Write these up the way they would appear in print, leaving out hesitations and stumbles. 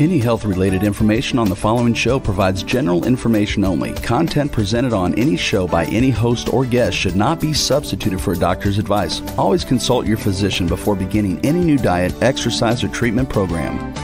Any health-related information on the following show provides general information only. Content presented on any show by any host or guest should not be substituted for a doctor's advice. Always consult your physician before beginning any new diet, exercise, or treatment program.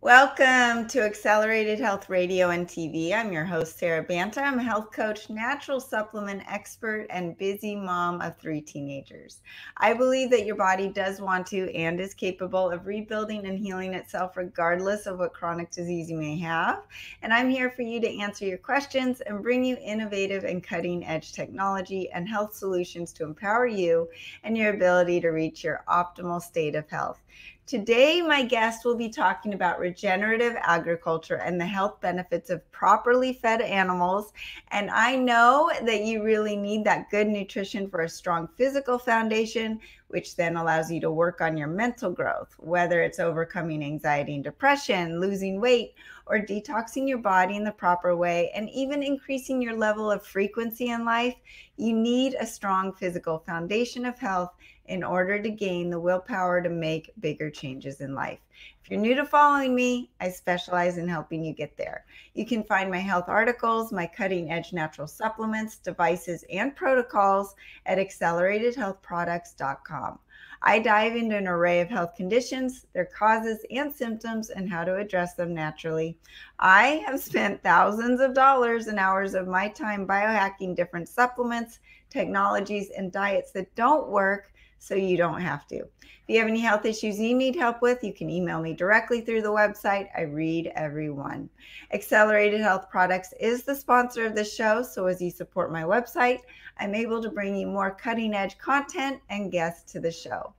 Welcome to Accelerated Health Radio and TV. I'm your host, Sarah Banta. I'm a health coach, natural supplement expert, and busy mom of 3 teenagers. I believe that your body does want to and is capable of rebuilding and healing itself regardless of what chronic disease you may have. And I'm here for you to answer your questions and bring you innovative and cutting-edge technology and health solutions to empower you and your ability to reach your optimal state of health. Today, my guest will be talking about regenerative agriculture and the health benefits of properly fed animals. And I know that you really need that good nutrition for a strong physical foundation, which then allows you to work on your mental growth, whether it's overcoming anxiety and depression, losing weight, or detoxing your body in the proper way, and even increasing your level of frequency in life. You need a strong physical foundation of health in order to gain the willpower to make bigger changes in life. If you're new to following me, I specialize in helping you get there. You can find my health articles, my cutting-edge natural supplements, devices, and protocols at acceleratedhealthproducts.com. I dive into an array of health conditions, their causes and symptoms, and how to address them naturally. I have spent thousands of dollars and hours of my time biohacking different supplements, technologies, and diets that don't work, so you don't have to. If you have any health issues you need help with, you can email me directly through the website. I read every one. Accelerated Health Products is the sponsor of this show, so as you support my website, I'm able to bring you more cutting-edge content and guests to the show.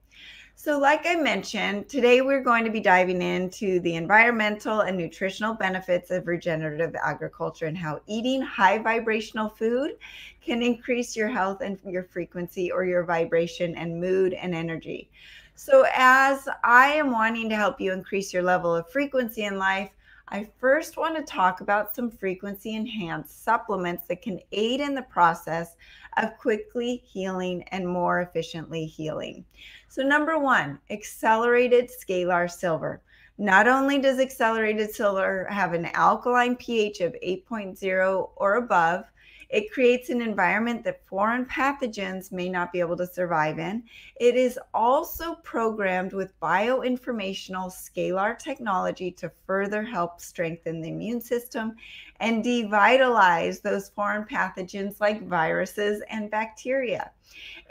So like I mentioned, today we're going to be diving into the environmental and nutritional benefits of regenerative agriculture and how eating high vibrational food can increase your health and your frequency or your vibration and mood and energy. So as I am wanting to help you increase your level of frequency in life, I first want to talk about some frequency enhanced supplements that can aid in the process of quickly healing and more efficiently healing. So number 1, accelerated Scalar silver. Not only does accelerated silver have an alkaline pH of 8.0 or above, it creates an environment that foreign pathogens may not be able to survive in. It is also programmed with bioinformational Scalar technology to further help strengthen the immune system and devitalize those foreign pathogens like viruses and bacteria.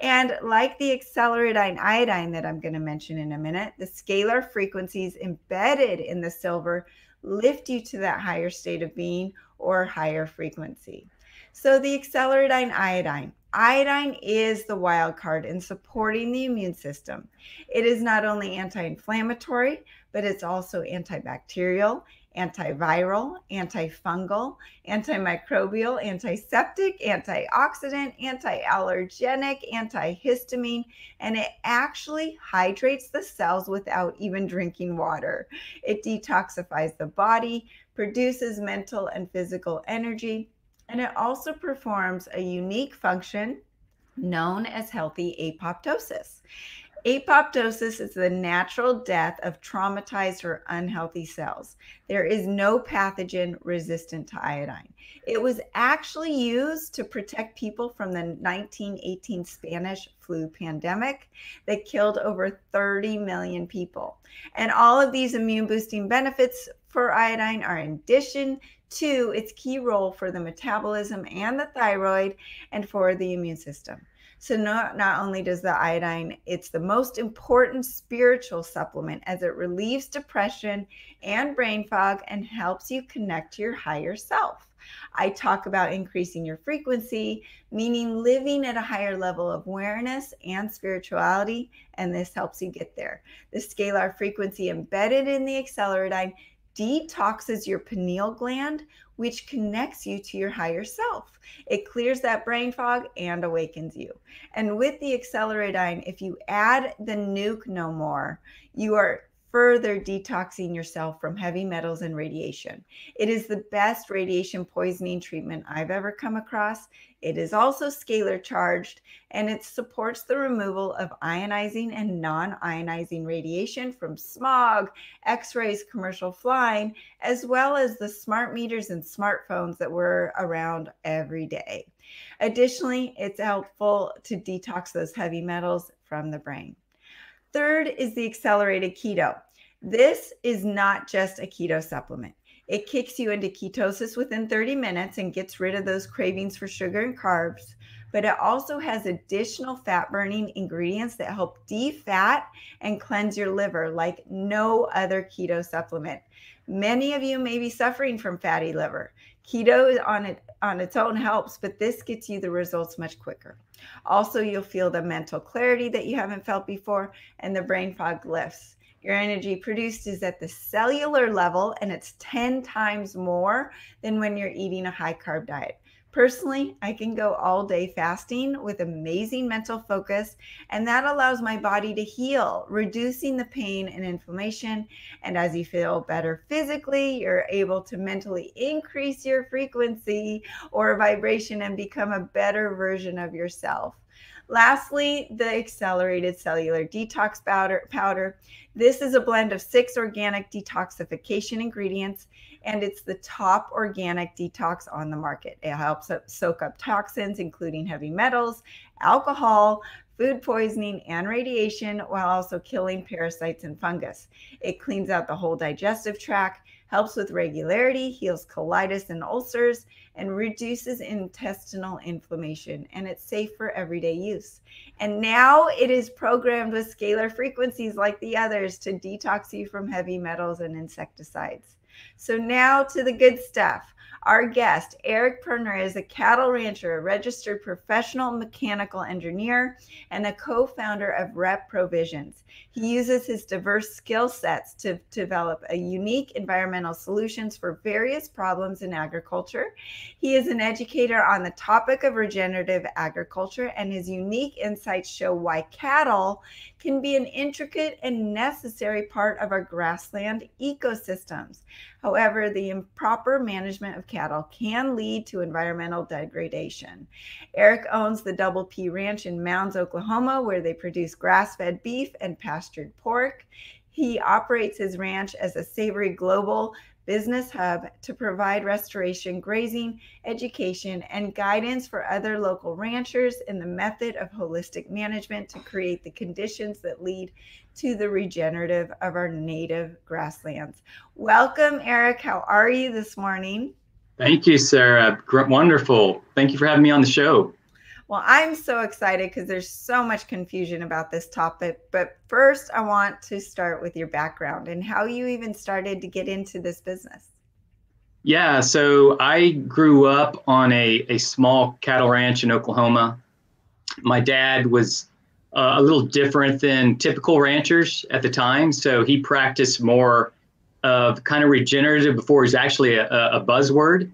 And like the acceleridine iodine that I'm going to mention in a minute, the scalar frequencies embedded in the silver lift you to that higher state of being or higher frequency. So the acceleridine iodine. Iodine is the wild card in supporting the immune system. It is not only anti-inflammatory, but it's also antibacterial, antiviral, antifungal, antimicrobial, antiseptic, antioxidant, anti-allergenic, antihistamine, and it actually hydrates the cells without even drinking water. It detoxifies the body, produces mental and physical energy, and it also performs a unique function known as healthy apoptosis. Apoptosis is the natural death of traumatized or unhealthy cells. There is no pathogen resistant to iodine. It was actually used to protect people from the 1918 Spanish flu pandemic that killed over 30 million people. And all of these immune boosting benefits for iodine are in addition to its key role for the metabolism and the thyroid and for the immune system. So not only does the iodine, it's the most important spiritual supplement as it relieves depression and brain fog and helps you connect to your higher self. I talk about increasing your frequency, meaning living at a higher level of awareness and spirituality, and this helps you get there. The scalar frequency embedded in the acceleridine detoxes your pineal gland, which connects you to your higher self. It clears that brain fog and awakens you. And with the acceleridine, if you add the nuke no more, you are further detoxing yourself from heavy metals and radiation. It is the best radiation poisoning treatment I've ever come across. It is also scalar charged, and it supports the removal of ionizing and non-ionizing radiation from smog, x-rays, commercial flying, as well as the smart meters and smartphones that we're around every day. Additionally, it's helpful to detox those heavy metals from the brain. Third is the accelerated keto. This is not just a keto supplement. It kicks you into ketosis within 30 minutes and gets rid of those cravings for sugar and carbs, but it also has additional fat-burning ingredients that help defat and cleanse your liver like no other keto supplement. Many of you may be suffering from fatty liver. Keto on its own helps, but this gets you the results much quicker. Also, you'll feel the mental clarity that you haven't felt before, and the brain fog lifts. Your energy produced is at the cellular level, and it's 10 times more than when you're eating a high-carb diet. Personally, I can go all day fasting with amazing mental focus, and that allows my body to heal, reducing the pain and inflammation. And as you feel better physically, you're able to mentally increase your frequency or vibration and become a better version of yourself. Lastly, the accelerated cellular detox powder. This is a blend of 6 organic detoxification ingredients, and it's the top organic detox on the market. It helps soak up toxins, including heavy metals, alcohol, food poisoning, and radiation, while also killing parasites and fungus. It cleans out the whole digestive tract, helps with regularity, heals colitis and ulcers, and reduces intestinal inflammation, and it's safe for everyday use. And now it is programmed with scalar frequencies like the others to detox you from heavy metals and insecticides. So now to the good stuff. Our guest, Eric Perner, is a cattle rancher, a registered professional mechanical engineer, and a co-founder of Rep Provisions. He uses his diverse skill sets to develop a unique environmental solutions for various problems in agriculture. He is an educator on the topic of regenerative agriculture, and his unique insights show why cattle can be an intricate and necessary part of our grassland ecosystems. However, the improper management of cattle can lead to environmental degradation. Eric owns the Double P Ranch in Mounds, Oklahoma, where they produce grass-fed beef and pastured pork. He operates his ranch as a Savory Global Business Hub to provide restoration, grazing, education, and guidance for other local ranchers in the method of holistic management to create the conditions that lead to the regenerative of our native grasslands. Welcome, Eric. How are you this morning? Thank you, Sarah. Wonderful. Thank you for having me on the show. Well, I'm so excited because there's so much confusion about this topic. But first, I want to start with your background and how you even started to get into this business. Yeah, so I grew up on a small cattle ranch in Oklahoma. My dad was a little different than typical ranchers at the time. So he practiced more of kind of regenerative before it was actually a buzzword.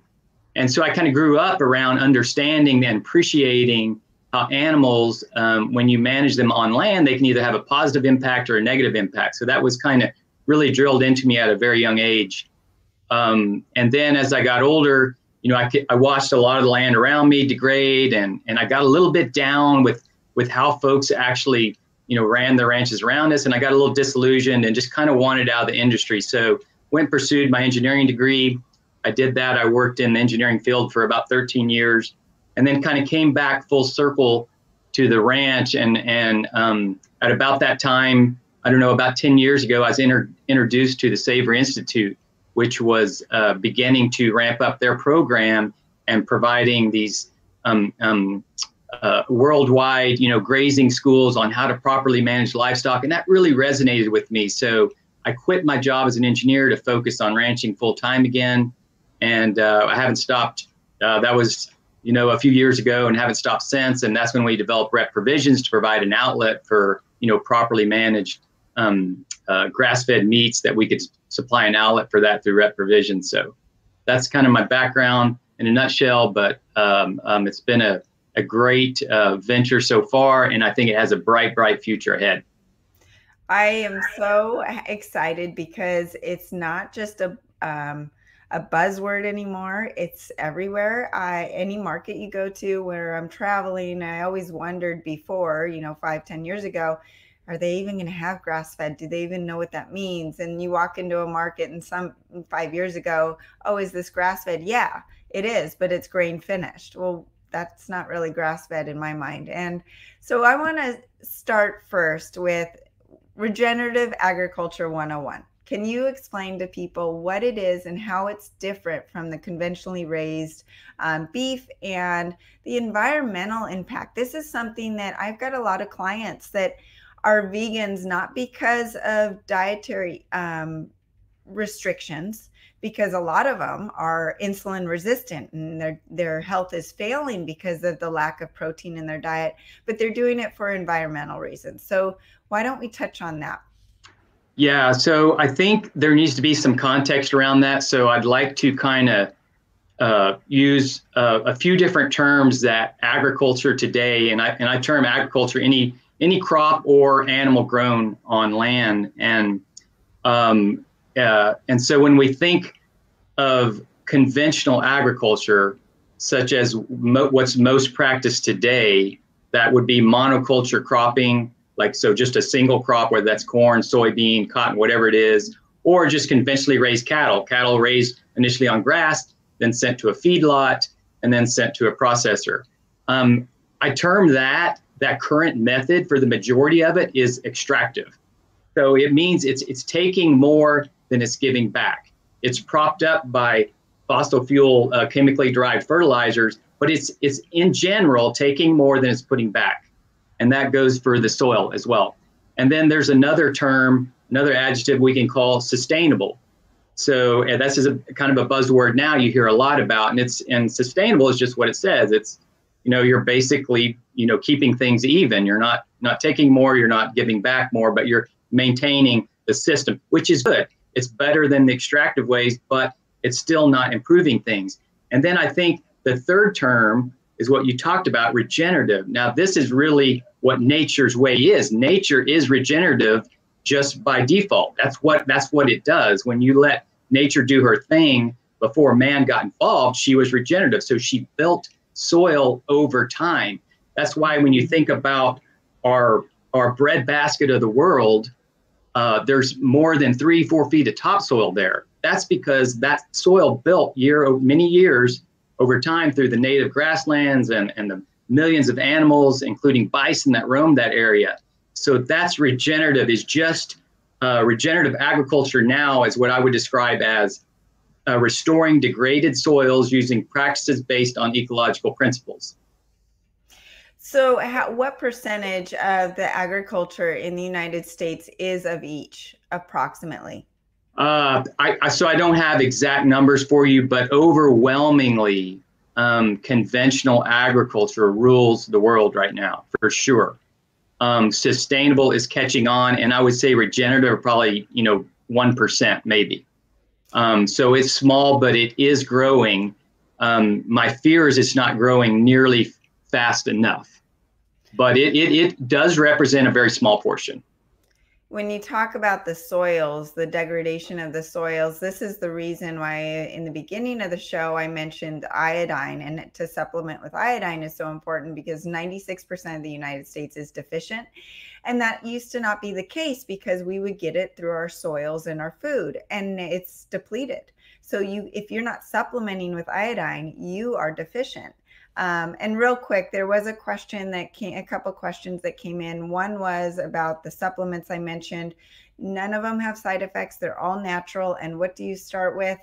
And so I kind of grew up around understanding and appreciating how animals, when you manage them on land, they can either have a positive impact or a negative impact. So that was kind of really drilled into me at a very young age. And then as I got older, I watched a lot of the land around me degrade, and I got a little bit down with how folks actually, ran their ranches around us. And I got a little disillusioned and just kind of wanted out of the industry. So went and pursued my engineering degree. I did that. I worked in the engineering field for about 13 years and then kind of came back full circle to the ranch. And at about that time, I don't know, about 10 years ago, I was introduced to the Savory Institute, which was beginning to ramp up their program and providing these worldwide, grazing schools on how to properly manage livestock. And that really resonated with me. So I quit my job as an engineer to focus on ranching full time again. And I haven't stopped. That was, a few years ago, and haven't stopped since. And that's when we developed Rep Provisions to provide an outlet for, properly managed grass-fed meats that we could supply an outlet for that through Rep Provisions. So that's kind of my background in a nutshell. But it's been a great venture so far, and I think it has a bright, bright future ahead. I am so excited because it's not just a buzzword anymore. It's everywhere. Any market you go to where I'm traveling, I always wondered before, 5, 10 years ago, are they even going to have grass fed? Do they even know what that means? And you walk into a market and 5 years ago, oh, is this grass fed? Yeah, it is, but it's grain finished. Well, that's not really grass fed in my mind. And so I want to start first with Regenerative Agriculture 101. Can you explain to people what it is and how it's different from the conventionally raised beef and the environmental impact? This is something that I've got a lot of clients that are vegans, not because of dietary restrictions, because a lot of them are insulin resistant and their health is failing because of the lack of protein in their diet, but they're doing it for environmental reasons. So why don't we touch on that? Yeah, so I think there needs to be some context around that. So I'd like to kind of use a few different terms that agriculture today, and I term agriculture any crop or animal grown on land, and so when we think of conventional agriculture, such as what's most practiced today, that would be monoculture cropping. Like, so just a single crop, whether that's corn, soybean, cotton, whatever it is, or just conventionally raised cattle. Cattle raised initially on grass, then sent to a feedlot, and then sent to a processor. I term that current method for the majority of it is extractive. So it means it's taking more than it's giving back. It's propped up by fossil fuel chemically derived fertilizers, but it's in general taking more than it's putting back. And that goes for the soil as well. And then there's another term, another adjective we can call sustainable. So this is a kind of a buzzword now you hear a lot about, and sustainable is just what it says. It's, you're basically, keeping things even. You're not taking more, you're not giving back more, but you're maintaining the system, which is good. It's better than the extractive ways, but it's still not improving things. And then I think the third term is what you talked about, regenerative. Now, this is really what nature's way is. Nature is regenerative just by default. That's what it does. When you let nature do her thing before man got involved, she was regenerative. So she built soil over time. That's why when you think about our breadbasket of the world, there's more than 3-4 feet of topsoil there. That's because that soil built many years over time through the native grasslands and the millions of animals, including bison that roam that area. So that's regenerative, is just regenerative agriculture now is what I would describe as restoring degraded soils using practices based on ecological principles. So what percentage of the agriculture in the United States is of each, approximately? So I don't have exact numbers for you, but overwhelmingly, conventional agriculture rules the world right now, for sure. Sustainable is catching on, and I would say regenerative probably 1% maybe. So it's small, but it is growing. My fear is it's not growing nearly fast enough, but it does represent a very small portion. When you talk about the soils, the degradation of the soils, this is the reason why in the beginning of the show I mentioned iodine, and to supplement with iodine is so important because 96% of the United States is deficient. And that used to not be the case because we would get it through our soils and our food, and it's depleted. So if you're not supplementing with iodine, you are deficient. And real quick, there was a couple questions that came in. One was about the supplements I mentioned. None of them have side effects. They're all natural. And what do you start with?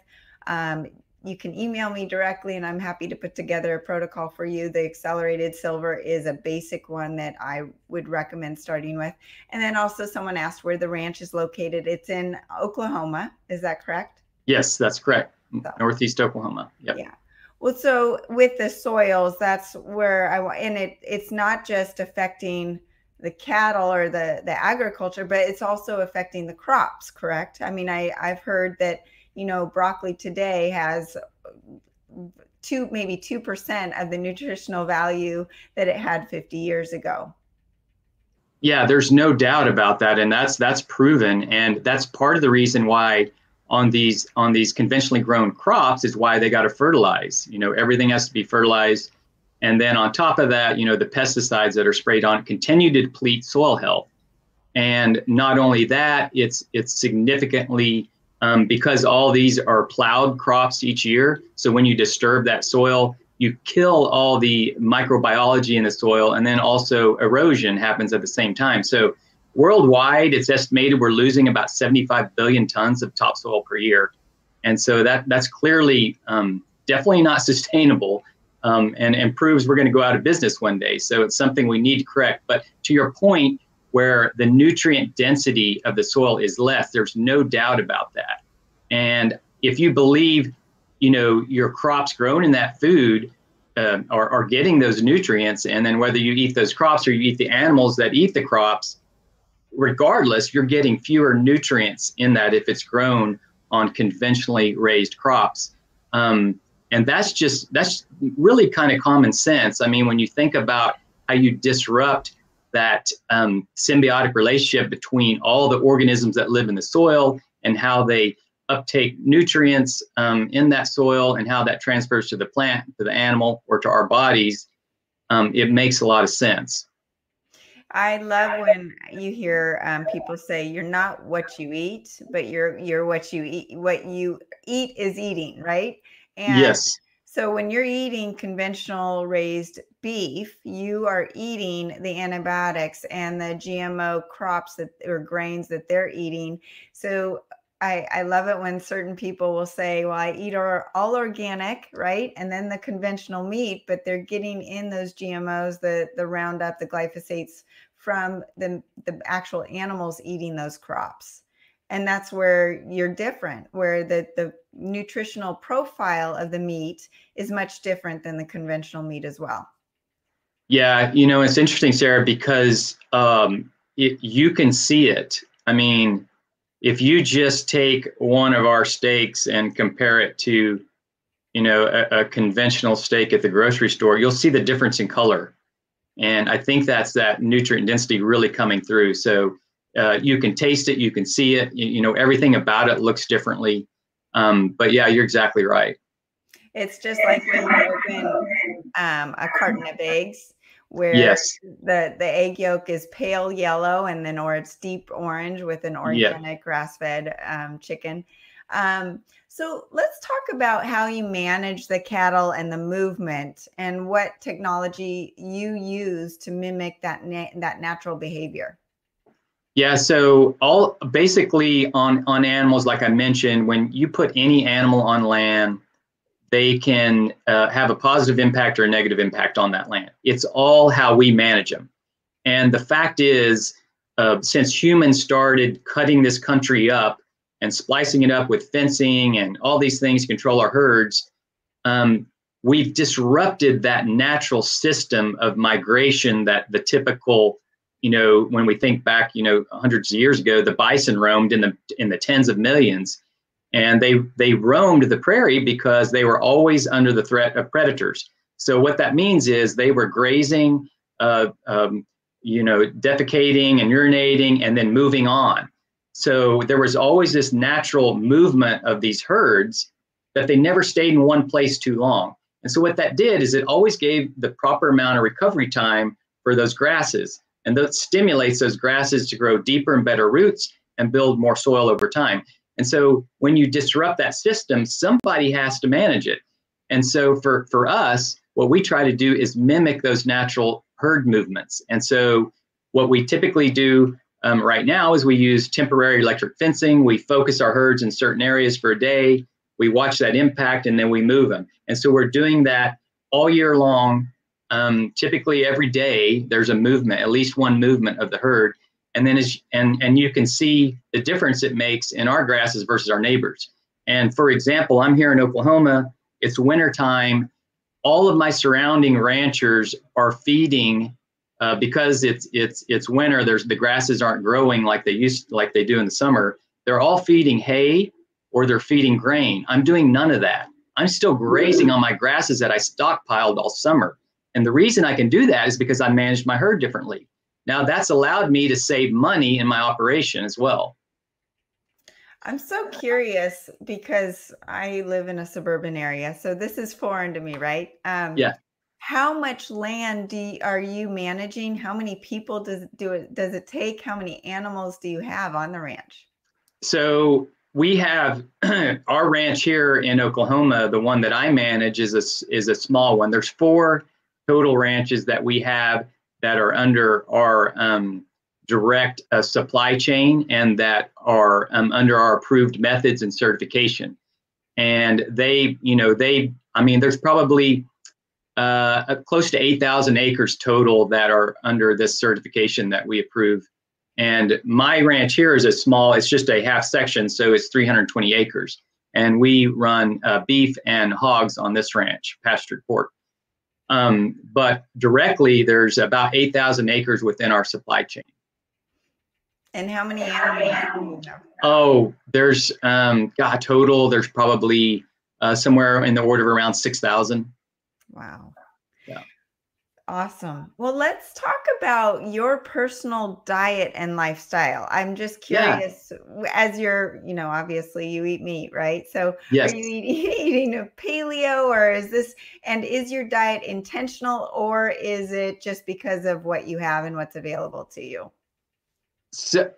You can email me directly and I'm happy to put together a protocol for you. The accelerated silver is a basic one that I would recommend starting with. And then also someone asked where the ranch is located. It's in Oklahoma. Is that correct? Yes, that's correct. So, Northeast Oklahoma. Yep. Yeah. Well, so with the soils, that's where and it's not just affecting the cattle or the agriculture, but it's also affecting the crops, correct? I mean, I've heard that, broccoli today has maybe 2% of the nutritional value that it had 50 years ago. Yeah, there's no doubt about that, and that's proven, and that's part of the reason why on these conventionally grown crops is why they got to fertilize. Everything has to be fertilized, and then on top of that, the pesticides that are sprayed on continue to deplete soil health. And not only that, it's significantly because all these are plowed crops each year. So when you disturb that soil, you kill all the microbiology in the soil, and then also erosion happens at the same time. So worldwide, it's estimated we're losing about 75 billion tons of topsoil per year. And so that's clearly definitely not sustainable, and proves we're going to go out of business one day. So it's something we need to correct. But to your point, where the nutrient density of the soil is less, there's no doubt about that. And if you believe, your crops grown in that food are getting those nutrients, and then whether you eat those crops or you eat the animals that eat the crops, regardless, you're getting fewer nutrients in that if it's grown on conventionally raised crops. And that's really kind of common sense. I mean, when you think about how you disrupt that symbiotic relationship between all the organisms that live in the soil and how they uptake nutrients in that soil and how that transfers to the plant, to the animal, or to our bodies, it makes a lot of sense. I love when you hear people say you're not what you eat, but you're what you eat. What you eat is eating, right? And yes. So when you're eating conventional raised beef, you are eating the antibiotics and the GMO crops or grains that they're eating. So I love it when certain people will say, well, I eat all organic, right? And then the conventional meat, but they're getting in those GMOs, the Roundup, the glyphosates from the actual animals eating those crops. And that's where you're different, where the nutritional profile of the meat is much different than the conventional meat as well. Yeah, it's interesting, Sarah, because you can see it. I mean, if you just take one of our steaks and compare it to, a conventional steak at the grocery store, you'll see the difference in color. And I think that's that nutrient density really coming through. So you can taste it, you can see it, everything about it looks differently. But yeah, you're exactly right. It's just like when you open a carton of eggs, where yes. the egg yolk is pale yellow or it's deep orange with an organic grass-fed chicken. So let's talk about how you manage the cattle and the movement and what technology you use to mimic that natural behavior. Yeah, so basically on animals, like I mentioned, when you put any animal on land, they can have a positive impact or a negative impact on that land. It's all how we manage them. And the fact is, since humans started cutting this country up and splicing it up with fencing and all these things to control our herds, we've disrupted that natural system of migration that the typical, when we think back, hundreds of years ago, the bison roamed in the tens of millions. And they roamed the prairie because they were always under the threat of predators. So what that means is they were grazing, defecating and urinating, and then moving on. So there was always this natural movement of these herds that they never stayed in one place too long. And so what that did is it always gave the proper amount of recovery time for those grasses. And that stimulates those grasses to grow deeper and better roots and build more soil over time. And so when you disrupt that system, somebody has to manage it. And so for us, what we try to do is mimic those natural herd movements. And so what we typically do right now is we use temporary electric fencing. We focus our herds in certain areas for a day. We watch that impact and then we move them. And so we're doing that all year long. Typically every day there's a movement, at least one movement of the herd. And then and you can see the difference it makes in our grasses versus our neighbors. And for example, I'm here in Oklahoma. It's wintertime. All of my surrounding ranchers are feeding because it's winter. The grasses aren't growing like they do in the summer. They're all feeding hay or they're feeding grain. I'm doing none of that. I'm still grazing on my grasses that I stockpiled all summer. And the reason I can do that is because I managed my herd differently. Now that's allowed me to save money in my operation as well. I'm so curious because I live in a suburban area, so this is foreign to me, right? Yeah. How much land are you managing? How many people does it take? How many animals do you have on the ranch? So we have our ranch here in Oklahoma. The one that I manage is a small one. There's 4 total ranches that we have that are under our direct supply chain and that are under our approved methods and certification. And there's probably close to 8,000 acres total that are under this certification that we approve. And my ranch here is it's just a half section, so it's 320 acres. And we run beef and hogs on this ranch, pastured pork. But directly, there's about 8,000 acres within our supply chain. And how many animals do you have? Oh, there's total, there's probably somewhere in the order of around 6,000. Wow. Yeah. Awesome. Well, let's talk about your personal diet and lifestyle. I'm just curious, as you're, obviously you eat meat, right? So yes. Are you eating a paleo, or is your diet intentional, or is it just because of what you have and what's available to you? So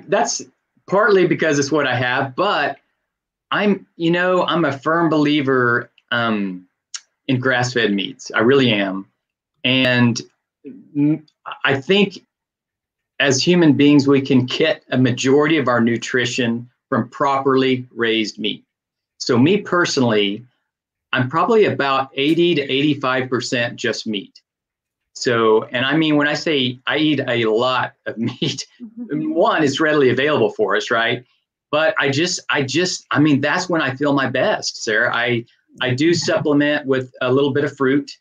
that's partly because it's what I have, but I'm a firm believer in grass-fed meats. I really am. And I think as human beings, we can get a majority of our nutrition from properly raised meat. So me personally, I'm probably about 80 to 85% just meat. So, and I mean, when I say I eat a lot of meat, one, it's readily available for us, right? But I mean, that's when I feel my best, Sarah. I do supplement with a little bit of fruit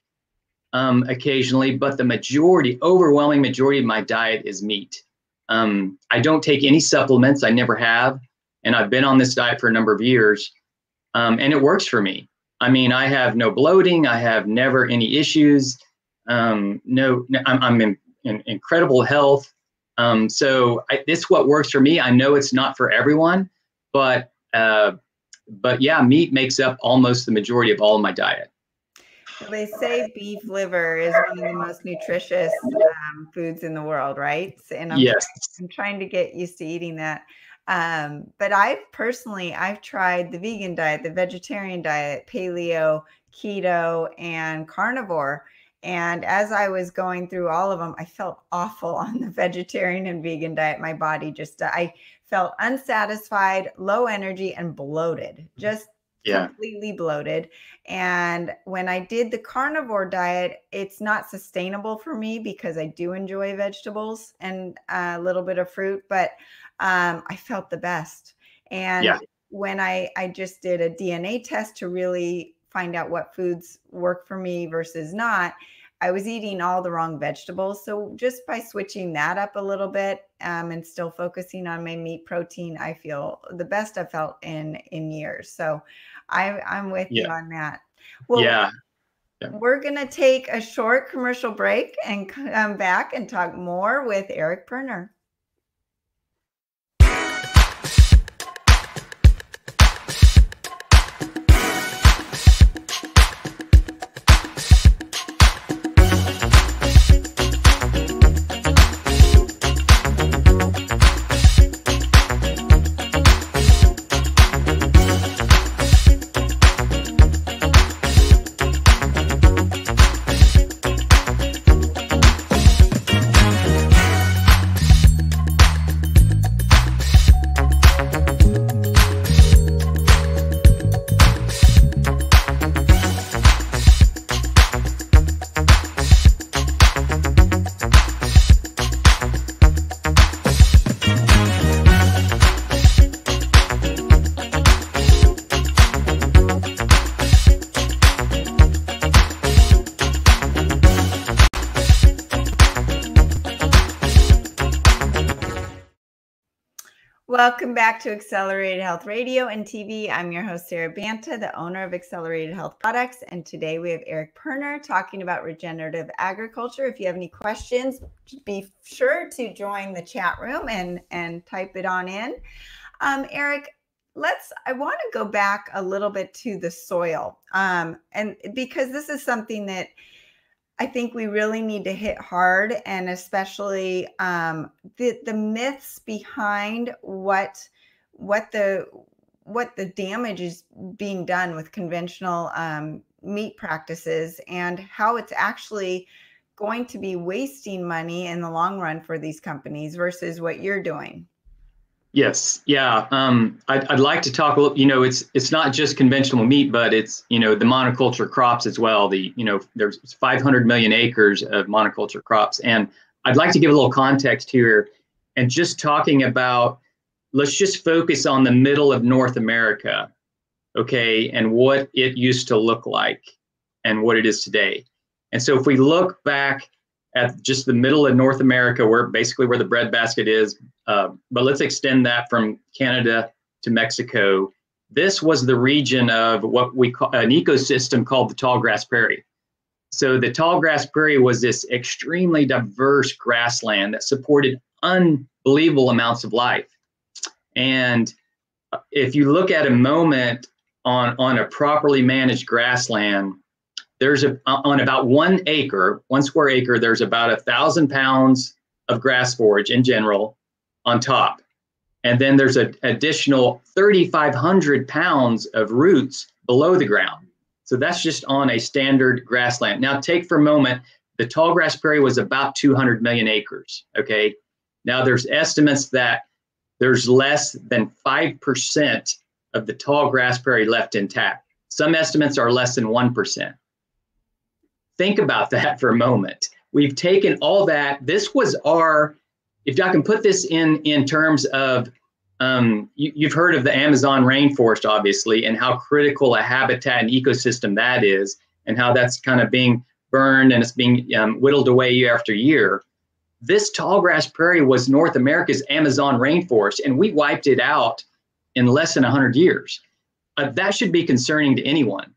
occasionally, but the overwhelming majority of my diet is meat. I don't take any supplements. I never have. And I've been on this diet for a number of years. And it works for me. I mean, I have no bloating. I have never any issues. I'm in incredible health. So it's what works for me. I know it's not for everyone, but yeah, meat makes up almost the majority of all of my diet. They say beef liver is one of the most nutritious foods in the world, right? And I'm trying to get used to eating that. But I've tried the vegan diet, the vegetarian diet, paleo, keto, and carnivore. And as I was going through all of them, I felt awful on the vegetarian and vegan diet. My body I felt unsatisfied, low energy, and bloated, just completely bloated. And when I did the carnivore diet, it's not sustainable for me because I do enjoy vegetables and a little bit of fruit, but I felt the best. And when I just did a DNA test to really find out what foods work for me versus not, I was eating all the wrong vegetables. So just by switching that up a little bit and still focusing on my meat protein, I feel the best I've felt in years. So I'm with you on that. Well, we're going to take a short commercial break and come back and talk more with Eric Perner. Welcome back to Accelerated Health Radio and TV. I'm your host, Sarah Banta, the owner of Accelerated Health Products. And today we have Eric Perner talking about regenerative agriculture. If you have any questions, be sure to join the chat room and type it on in. Eric, I want to go back a little bit to the soil. And because this is something that I think we really need to hit hard, and especially the myths behind what the damage is being done with conventional meat practices, and how it's actually going to be wasting money in the long run for these companies versus what you're doing. Yes. Yeah. I'd like to talk a little, it's not just conventional meat, but it's, the monoculture crops as well. There's 500 million acres of monoculture crops. And I'd like to give a little context here and just talking about, let's just focus on the middle of North America. Okay. And what it used to look like and what it is today. And so if we look back at just the middle of North America, where the breadbasket is, but let's extend that from Canada to Mexico. This was the region of what we call an ecosystem called the tall grass prairie. So the tall grass prairie was this extremely diverse grassland that supported unbelievable amounts of life. And if you look at a moment on a properly managed grassland, there's on about 1 square acre, there's about 1,000 pounds of grass forage in general on top. And then there's an additional 3,500 pounds of roots below the ground. So that's just on a standard grassland. Now take for a moment, the tall grass prairie was about 200 million acres, okay? Now there's estimates that there's less than 5% of the tall grass prairie left intact. Some estimates are less than 1%. Think about that for a moment. We've taken all that. This was if I can put this in terms of, you've heard of the Amazon rainforest, obviously, and how critical a habitat and ecosystem that is, and how that's kind of being burned and it's being whittled away year after year. This tall grass prairie was North America's Amazon rainforest, and we wiped it out in less than 100 years. That should be concerning to anyone.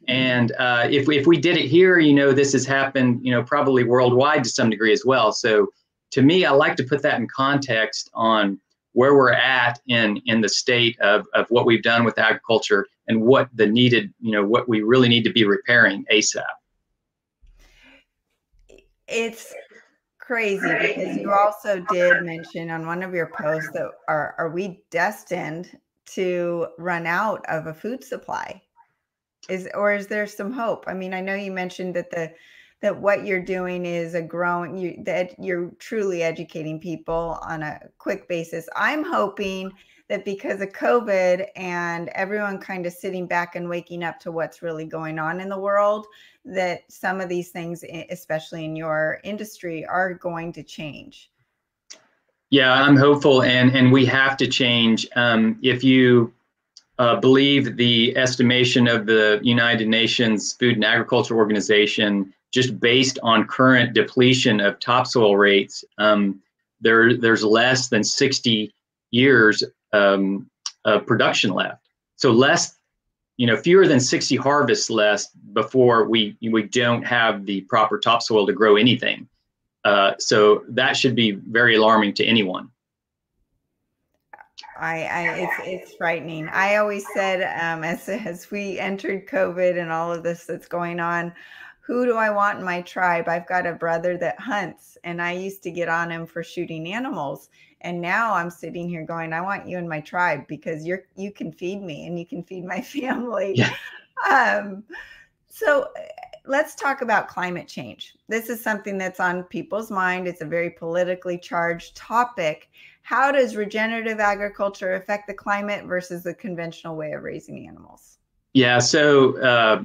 And if we did it here, this has happened, probably worldwide to some degree as well. So to me, I like to put that in context on where we're at in the state of what we've done with agriculture and what the needed, what we really need to be repairing ASAP. It's crazy because you also did mention on one of your posts that are we destined to run out of a food supply? Is there some hope? I mean, I know you mentioned that what you're doing is that you're truly educating people on a quick basis. I'm hoping that because of COVID and everyone kind of sitting back and waking up to what's really going on in the world, that some of these things, especially in your industry, are going to change. Yeah, I'm hopeful, and we have to change. If you believe the estimation of the United Nations Food and Agriculture Organization, just based on current depletion of topsoil rates, there's less than 60 years of production left. So fewer than 60 harvests less before we don't have the proper topsoil to grow anything. So that should be very alarming to anyone. It's frightening. I always said, as we entered COVID and all of this that's going on, who do I want in my tribe? I've got a brother that hunts, and I used to get on him for shooting animals. And now I'm sitting here going, I want you in my tribe because you can feed me and you can feed my family. Yeah. So let's talk about climate change. This is something that's on people's mind. It's a very politically charged topic. How does regenerative agriculture affect the climate versus the conventional way of raising animals? Yeah, so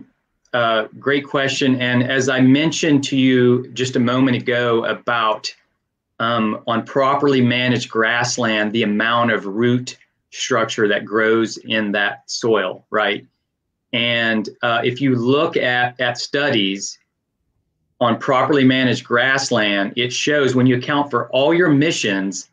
great question. And as I mentioned to you just a moment ago about on properly managed grassland, the amount of root structure that grows in that soil, right? And if you look at studies on properly managed grassland, it shows when you account for all your emissions,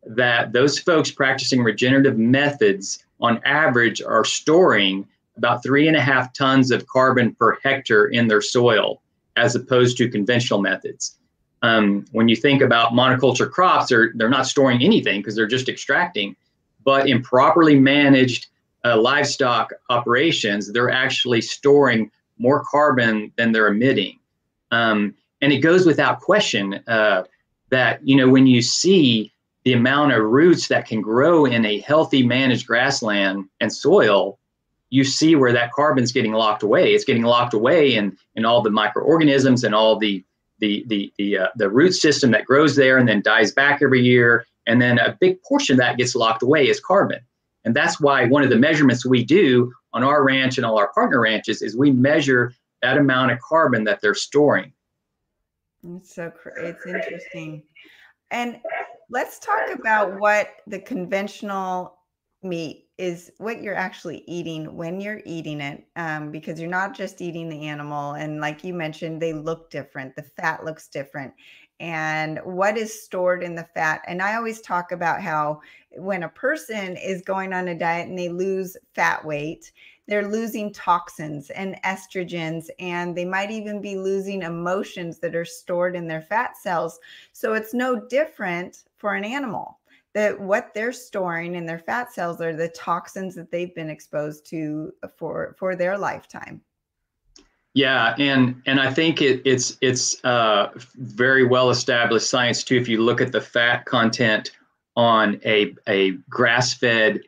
that those folks practicing regenerative methods on average are storing about 3.5 tons of carbon per hectare in their soil, as opposed to conventional methods. When you think about monoculture crops, they're not storing anything because they're just extracting. But in properly managed livestock operations, they're actually storing more carbon than they're emitting. And it goes without question that, you know, when you see the amount of roots that can grow in a healthy managed grassland and soil, you see where that carbon's getting locked away. It's getting locked away in all the microorganisms and all the root system that grows there and then dies back every year. And then a big portion of that gets locked away is carbon. And that's why one of the measurements we do on our ranch and all our partner ranches is we measure that amount of carbon that they're storing. It's interesting. And let's talk about what the conventional meat is, what you're actually eating when you're eating it, because you're not just eating the animal. And like you mentioned, they look different. The fat looks different. And what is stored in the fat. And I always talk about how when a person is going on a diet and they lose fat weight, they're losing toxins and estrogens, and they might even be losing emotions that are stored in their fat cells. So it's no different for an animal, that what they're storing in their fat cells are the toxins that they've been exposed to for their lifetime. Yeah, and I think it's very well established science too. If you look at the fat content on a grass-fed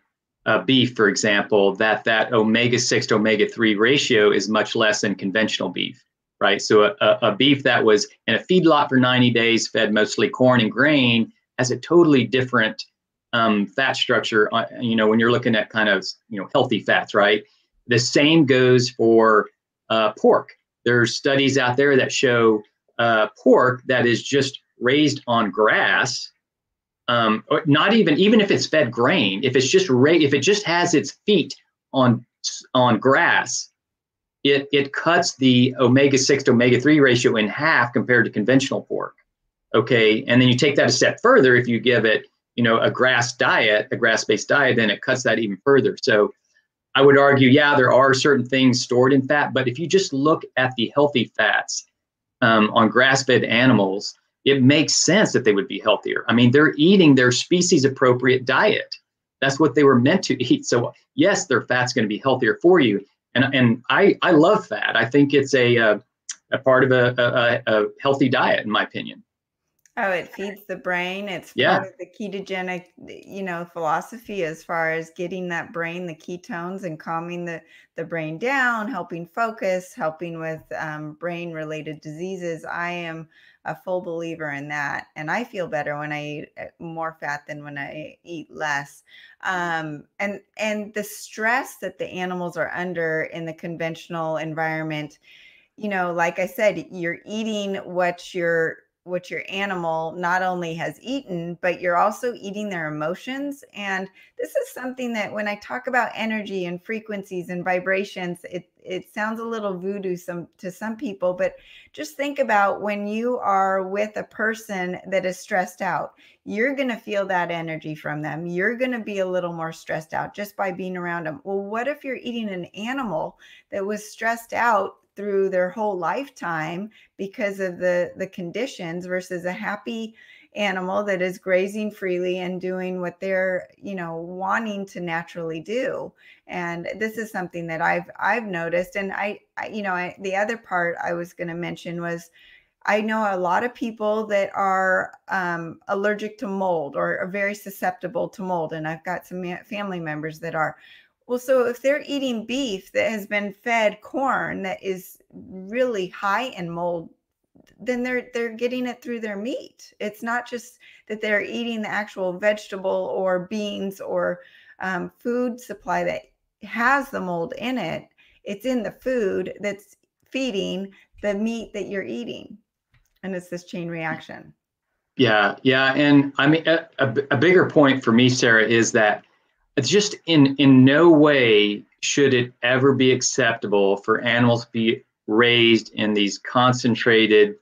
beef, for example, that omega-6 to omega-3 ratio is much less than conventional beef, right? So a beef that was in a feedlot for 90 days, fed mostly corn and grain, has a totally different fat structure. You know, when you're looking at kind of, you know, healthy fats, right? The same goes for pork. There's studies out there that show pork that is just raised on grass, or not even if it's fed grain, if it's just if it just has its feet on grass, it cuts the omega-6 to omega-3 ratio in half compared to conventional pork. Okay, and then you take that a step further. If you give it, you know, a grass-based diet, then it cuts that even further. So I would argue, yeah, there are certain things stored in fat, but if you just look at the healthy fats on grass-fed animals, it makes sense that they would be healthier. I mean, they're eating their species-appropriate diet. That's what they were meant to eat. So yes, their fat's going to be healthier for you. And I love fat. I think it's a part of a healthy diet, in my opinion. Oh, it feeds the brain. It's part of the ketogenic, you know, philosophy as far as getting that brain, the ketones, and calming the brain down, helping focus, helping with brain-related diseases. I am a full believer in that. And I feel better when I eat more fat than when I eat less. And the stress that the animals are under in the conventional environment, you know, like I said, you're eating what your animal not only has eaten, but you're also eating their emotions. And this is something that when I talk about energy and frequencies and vibrations, it sounds a little voodoo to some people, but just think about when you are with a person that is stressed out, you're going to feel that energy from them. You're going to be a little more stressed out just by being around them. Well, what if you're eating an animal that was stressed out through their whole lifetime because of the conditions versus a happy animal that is grazing freely and doing what they're, you know, wanting to naturally do? And this is something that I've noticed. And the other part I was going to mention was, I know a lot of people that are allergic to mold or are very susceptible to mold. And I've got some family members that are. Well, so if they're eating beef that has been fed corn that is really high in mold, then they're getting it through their meat. It's not just that they're eating the actual vegetable or beans or food supply that has the mold in it. It's in the food that's feeding the meat that you're eating. And it's this chain reaction. Yeah. And I mean, a bigger point for me, Sarah, is that it's just in no way should it ever be acceptable for animals to be raised in these concentrated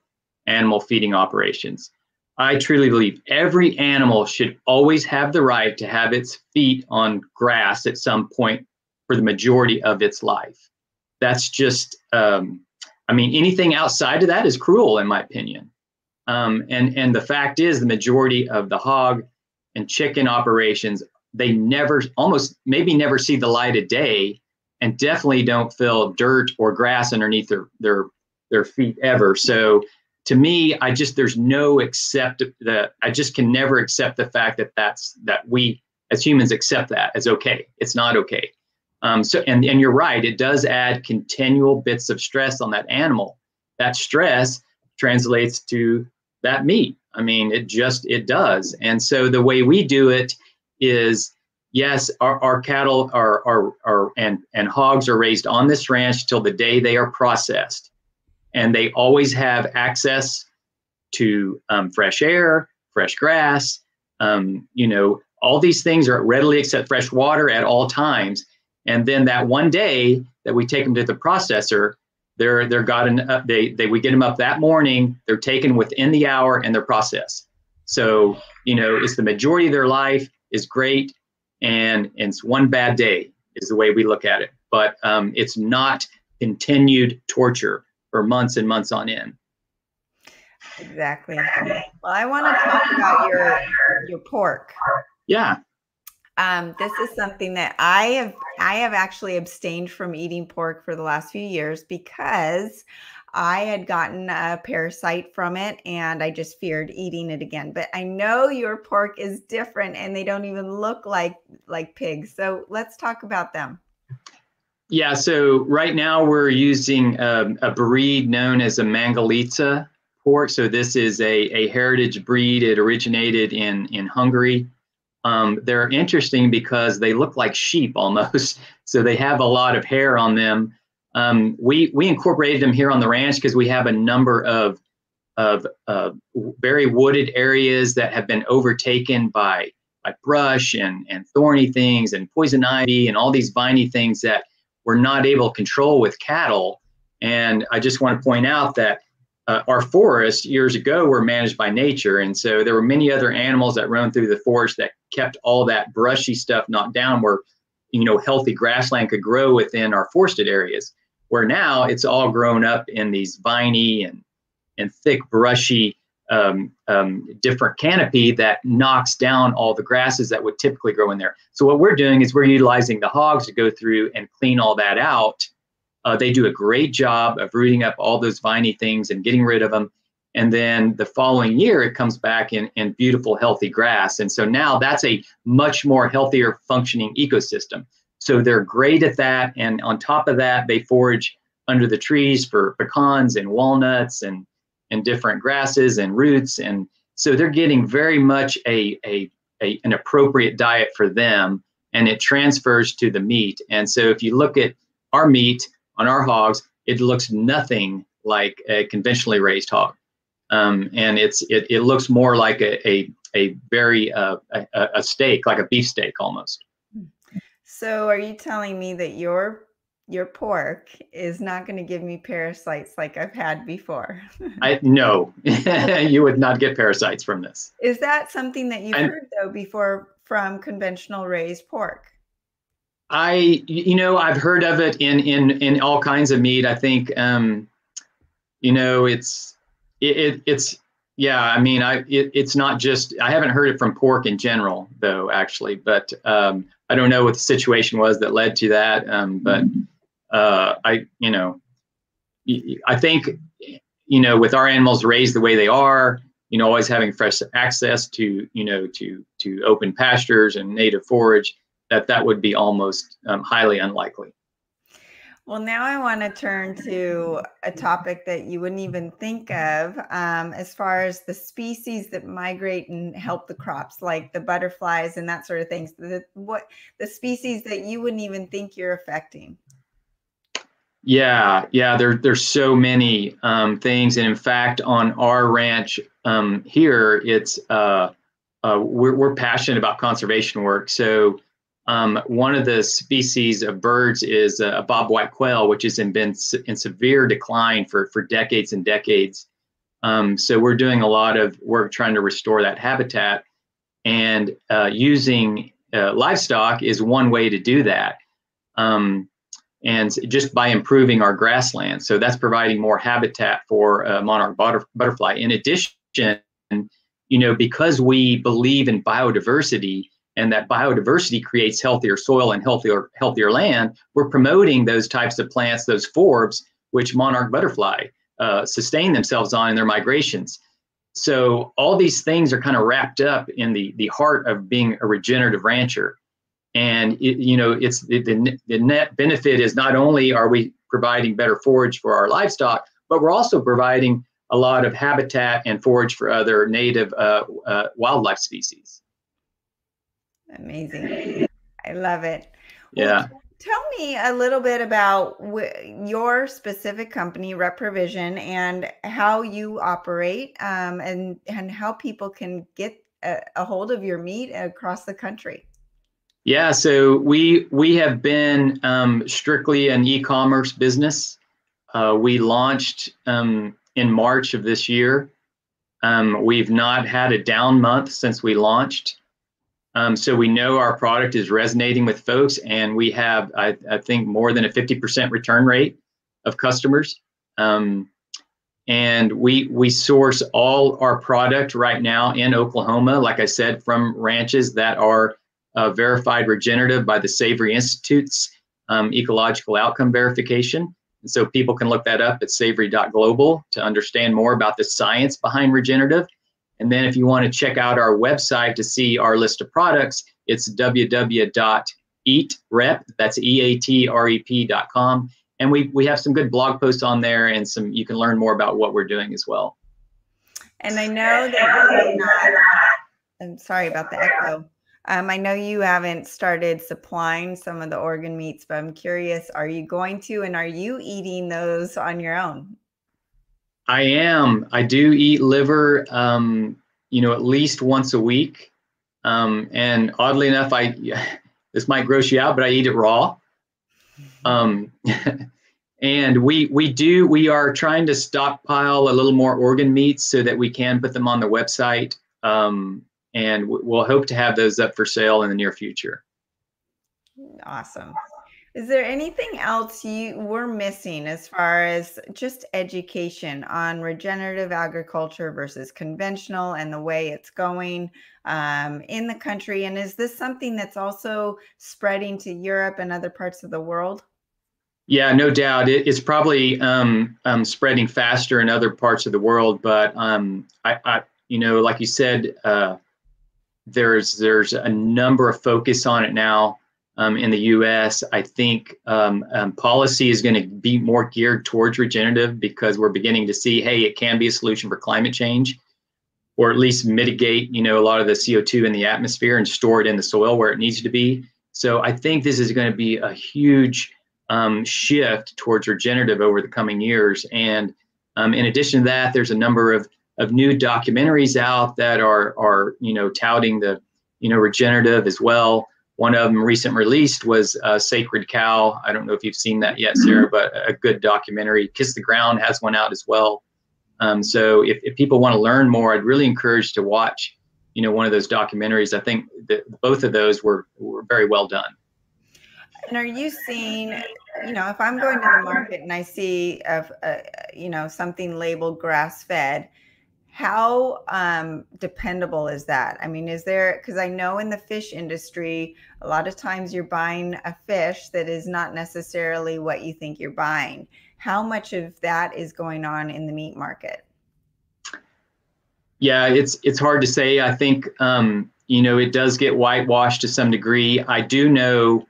animal feeding operations. I truly believe every animal should always have the right to have its feet on grass at some point for the majority of its life. That's just, I mean, anything outside of that is cruel, in my opinion. And the fact is, the majority of the hog and chicken operations, they never, almost maybe never see the light of day, and definitely don't feel dirt or grass underneath their feet ever. So to me, there's no I just can never accept the fact that we as humans accept that as okay. It's not okay. And you're right, it does add continual bits of stress on that animal. That stress translates to that meat. I mean, it does. And so the way we do it is, yes, our cattle and hogs are raised on this ranch till the day they are processed. And they always have access to fresh air, fresh grass, all these things are readily accept fresh water at all times. And then that one day that we take them to the processor, we get them up that morning, they're taken within the hour and they're processed. So, it's the majority of their life is great. And it's one bad day is the way we look at it. But it's not continued torture for months and months on end. Exactly. Well, I want to talk about your pork. Yeah. This is something that I have actually abstained from eating pork for the last few years because I had gotten a parasite from it and I just feared eating it again. But I know your pork is different and they don't even look like pigs. So let's talk about them. Yeah, so right now we're using a breed known as a Mangalitza Pork. So this is a heritage breed. It originated in Hungary. They're interesting because they look like sheep almost. So they have a lot of hair on them. We incorporated them here on the ranch because we have a number of very wooded areas that have been overtaken by brush and thorny things and poison ivy and all these viney things that we're not able to control with cattle. And I just want to point out that our forests years ago were managed by nature. And so there were many other animals that roamed through the forest that kept all that brushy stuff knocked down where, healthy grassland could grow within our forested areas, where now it's all grown up in these viney and thick, brushy, different canopy that knocks down all the grasses that would typically grow in there. So what we're doing is we're utilizing the hogs to go through and clean all that out. They do a great job of rooting up all those viney things and getting rid of them. And then the following year, it comes back in beautiful, healthy grass. And so now that's a much more healthier functioning ecosystem. So they're great at that. And on top of that, they forage under the trees for pecans and walnuts and different grasses and roots. And so they're getting very much an appropriate diet for them, and it transfers to the meat. And so if you look at our meat on our hogs, it looks nothing like a conventionally raised hog. And it looks more like a steak, like a beef steak almost. So are you telling me that your pork is not going to give me parasites like I've had before? No, you would not get parasites from this. Is that something that you've heard though before from conventional raised pork? I've heard of it in all kinds of meat. I think, it's not just, I haven't heard it from pork in general though, actually, but I don't know what the situation was that led to that. I think, with our animals raised the way they are, always having fresh access to open pastures and native forage, that would be almost highly unlikely. Well, now I want to turn to a topic that you wouldn't even think of as far as the species that migrate and help the crops, like the butterflies and that sort of things. The species that you wouldn't even think you're affecting. Yeah. There's so many things, and in fact, on our ranch here, it's we're passionate about conservation work. So one of the species of birds is a Bobwhite Quail, which has been in severe decline for decades and decades. So we're doing a lot of work trying to restore that habitat, and using livestock is one way to do that. And just by improving our grasslands. So that's providing more habitat for monarch butterfly. In addition, because we believe in biodiversity, and that biodiversity creates healthier soil and healthier land, we're promoting those types of plants, those forbs, which monarch butterfly sustain themselves on in their migrations. So all these things are kind of wrapped up in the heart of being a regenerative rancher. And it's the net benefit is not only are we providing better forage for our livestock, but we're also providing a lot of habitat and forage for other native wildlife species. Amazing. I love it. Yeah. Well, tell me a little bit about your specific company, Rep Provision, and how you operate, and how people can get a hold of your meat across the country. Yeah, so we have been strictly an e-commerce business. We launched in March of this year. We've not had a down month since we launched. So we know our product is resonating with folks, and we have, I think, more than a 50% return rate of customers. And we source all our product right now in Oklahoma, like I said, from ranches that are verified regenerative by the Savory Institute's ecological outcome verification. And so people can look that up at savory.global to understand more about the science behind regenerative. And then if you want to check out our website to see our list of products, it's www.eatrep, that's eatrep.com. And we have some good blog posts on there, and you can learn more about what we're doing as well. And I know that I'm sorry about the echo. I know you haven't started supplying some of the organ meats, but I'm curious, are you going to, and are you eating those on your own? I am. I do eat liver, at least once a week. And oddly enough, this might gross you out, but I eat it raw. And we are trying to stockpile a little more organ meats so that we can put them on the website. And we'll hope to have those up for sale in the near future. Awesome. Is there anything else you were missing as far as just education on regenerative agriculture versus conventional and the way it's going in the country? And is this something that's also spreading to Europe and other parts of the world? Yeah, no doubt. It's probably spreading faster in other parts of the world. But like you said, there's a number of focus on it now in the U.S. I think policy is going to be more geared towards regenerative because we're beginning to see, hey, it can be a solution for climate change, or at least mitigate, a lot of the CO2 in the atmosphere and store it in the soil where it needs to be. So I think this is going to be a huge shift towards regenerative over the coming years. And in addition to that, there's a number of new documentaries out that are touting the regenerative as well. One of them recent released was Sacred Cow. I don't know if you've seen that yet, Sarah, but a good documentary. Kiss the Ground has one out as well. So if people want to learn more, I'd really encourage to watch one of those documentaries. I think that both of those were very well done. And are you seeing, if I'm going to the market and I see something labeled grass-fed, how dependable is that? I mean, because I know in the fish industry, a lot of times you're buying a fish that is not necessarily what you think you're buying. How much of that is going on in the meat market? Yeah, it's hard to say. I think, it does get whitewashed to some degree. I do know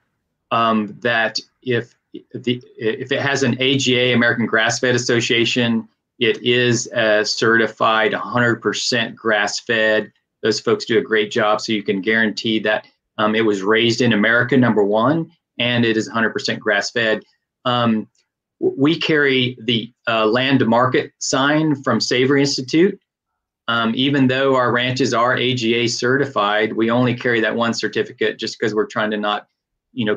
that if it has an AGA, American Grass-Fed Association, it is certified 100% grass-fed. Those folks do a great job, so you can guarantee that it was raised in America, number one, and it is 100% grass-fed. We carry the land to market sign from Savory Institute. Even though our ranches are AGA certified, we only carry that one certificate just because we're trying to not,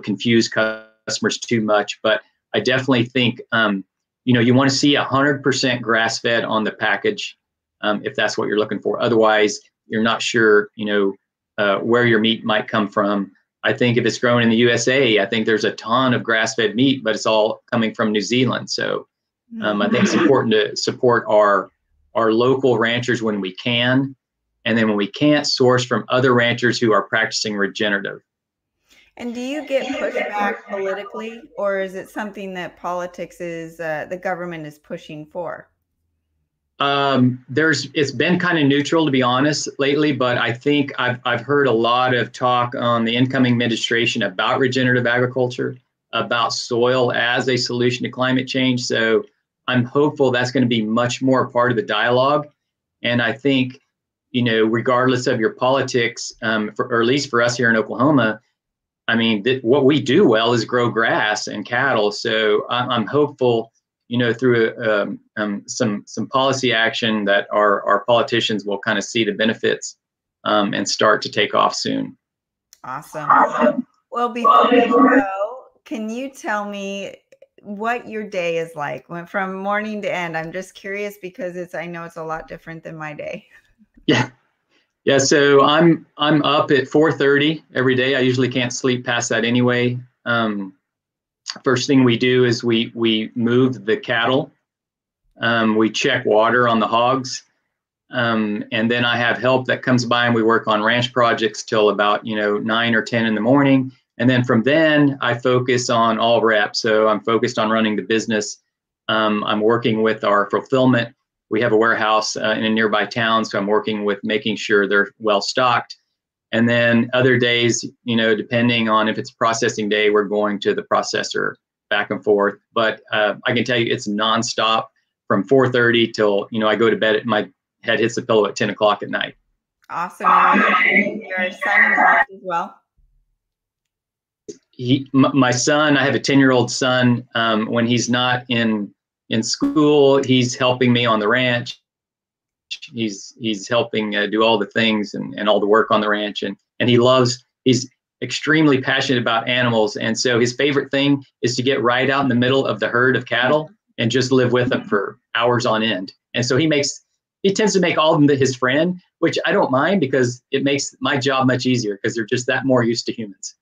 confuse customers too much. But I definitely think, you want to see 100% grass-fed on the package. if that's what you're looking for. Otherwise, you're not sure, where your meat might come from. I think if it's grown in the USA, I think there's a ton of grass-fed meat, but it's all coming from New Zealand. So I think it's important to support our local ranchers when we can. And then when we can't, source from other ranchers who are practicing regenerative. And do you get pushback politically, or is it something that politics is, the government is pushing for? It's been kind of neutral, to be honest, lately, but I think I've heard a lot of talk on the incoming administration about regenerative agriculture, about soil as a solution to climate change. So I'm hopeful that's going to be much more part of the dialogue. And I think, regardless of your politics, or at least for us here in Oklahoma, I mean, what we do well is grow grass and cattle. So I'm hopeful, through some policy action that our politicians will kind of see the benefits and start to take off soon. Awesome. Well, before we go, can you tell me what your day is like from morning to end? I'm just curious because I know it's a lot different than my day. Yeah. So I'm up at 4:30 every day. I usually can't sleep past that anyway. First thing we do is we move the cattle. We check water on the hogs. And then I have help that comes by and we work on ranch projects till about, 9 or 10 in the morning. And then from then I focus on all reps. So I'm focused on running the business. I'm working with our fulfillment. We have a warehouse in a nearby town. So I'm working with making sure they're well stocked. And then other days, depending on if it's processing day, we're going to the processor back and forth. But I can tell you it's nonstop from 4:30 till, I go to bed, my head hits the pillow at 10 o'clock at night. Awesome. And your son involved as well? My son, I have a 10-year-old son. When he's not in school, he's helping me on the ranch. He's helping do all the things and all the work on the ranch, and he's extremely passionate about animals, and so his favorite thing is to get right out in the middle of the herd of cattle and just live with them for hours on end. And so he tends to make all of them his friend, which I don't mind because it makes my job much easier because they're just that more used to humans.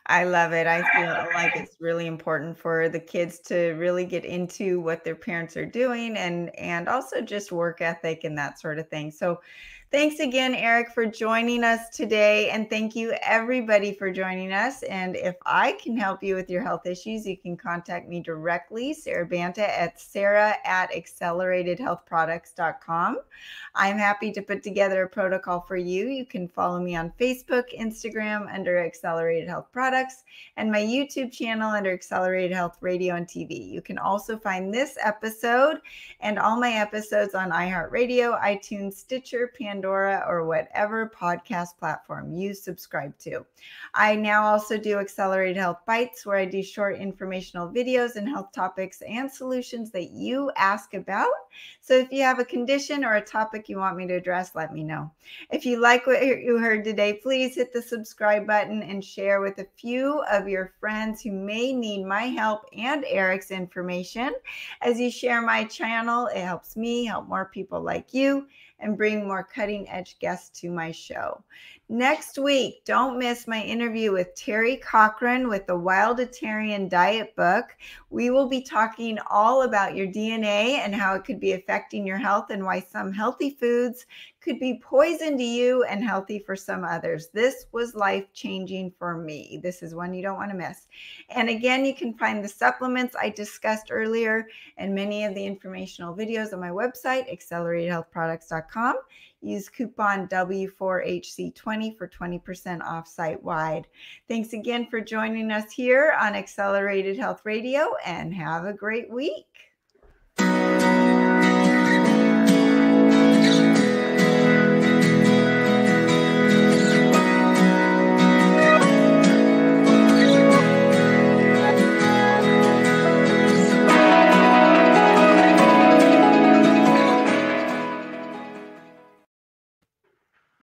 I love it. I feel like it's really important for the kids to really get into what their parents are doing and also just work ethic and that sort of thing. So thanks again, Eric, for joining us today. And thank you everybody for joining us. And if I can help you with your health issues, you can contact me directly, Sarah Banta at sarah@acceleratedhealthproducts.com. I'm happy to put together a protocol for you. You can follow me on Facebook, Instagram under Accelerated Health Products, and my YouTube channel under Accelerated Health Radio and TV. You can also find this episode and all my episodes on iHeartRadio, iTunes, Stitcher, Pandora, or whatever podcast platform you subscribe to. I now also do Accelerated Health Bites, where I do short informational videos and health topics and solutions that you ask about. So if you have a condition or a topic you want me to address, let me know. If you like what you heard today, please hit the subscribe button and share with a few of your friends who may need my help and Eric's information. As you share my channel, it helps me help more people like you and bring more cutting edge guests to my show. Next week, don't miss my interview with Terry Cochran with the Wilditarian Diet Book. We will be talking all about your DNA and how it could be affecting your health and why some healthy foods could be poison to you and healthy for some others. This was life-changing for me. This is one you don't want to miss. And again, you can find the supplements I discussed earlier and many of the informational videos on my website, acceleratedhealthproducts.com. Use coupon W4HC20 for 20% off site-wide. Thanks again for joining us here on Accelerated Health Radio, and have a great week.